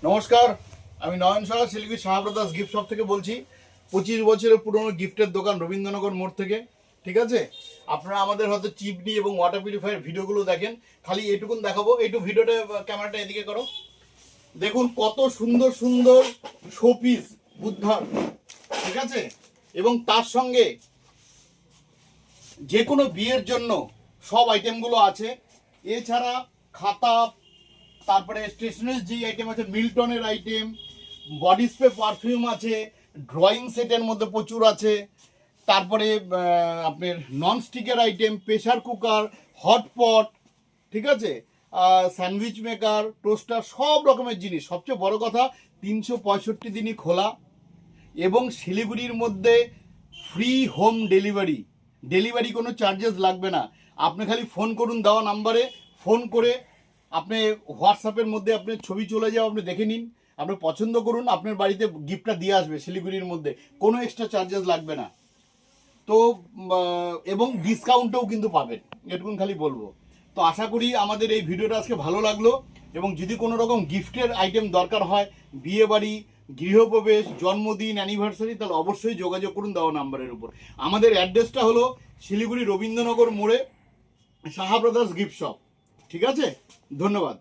নমস্কার, আমি Nayan Saha Siliguri Saha brothers gift shop থেকে বলছি। 25 বছরের পুরনো গিফটের দোকান রবীন্দ্রনগর মোড় থেকে। ঠিক আছে, আপনারা আমাদের হয়তো চিমনি এবং ওয়াটার পিউরিফায়ার ভিডিওগুলো দেখেন, খালি এটুকুন দেখাবো। একটু ভিডিওটা ক্যামেরাটা এদিকে করো। দেখুন কত সুন্দর সুন্দর শোপিস বুদ্ধার, ঠিক আছে, এবং তার সঙ্গে যে কোনো বিয়ের জন্য সব আইটেমগুলো আছে। এছাড়া খাতা, তারপরে স্টেশনারি যে আইটেম আছে, মিল্টনের আইটেম, বডি স্প্রে পারফিউম আছে, ড্রয়িং সেটের মধ্যে প্রচুর আছে। তারপরে আপনার ননস্টিকের আইটেম, প্রেশার কুকার, হটপট, ঠিক আছে, স্যান্ডউইচ মেকার, টোস্টার, সব রকমের জিনিস। সবচেয়ে বড় কথা, 365 দিনই খোলা এবং শিলিগুড়ির মধ্যে ফ্রি হোম ডেলিভারি। ডেলিভারি কোনো চার্জেস লাগবে না। আপনি খালি ফোন করুন, দেওয়া নাম্বারে ফোন করে আপনি হোয়াটসঅ্যাপের মধ্যে আপনি ছবি চলে যাও, আপনি দেখে নিন, আপনি পছন্দ করুন, আপনার বাড়িতে গিফটটা দিয়ে আসবে শিলিগুড়ির মধ্যে, কোনো এক্সট্রা চার্জেস লাগবে না। তো এবং ডিসকাউন্টও কিন্তু পাবেন, এটুকুন খালি বলবো। তো আশা করি আমাদের এই ভিডিওটা আজকে ভালো লাগলো, এবং যদি কোনো রকম গিফটের আইটেম দরকার হয়, বিয়ে বাড়ি, গৃহপ্রবেশ, জন্মদিন, অ্যানিভার্সারি, তাহলে অবশ্যই যোগাযোগ করুন দেওয়া নাম্বারের উপর। আমাদের অ্যাড্রেসটা হলো শিলিগুড়ি রবীন্দ্রনগর মোড়ে সাহা ব্রাদার্স গিফট শপ। ঠিক আছে, ধন্যবাদ।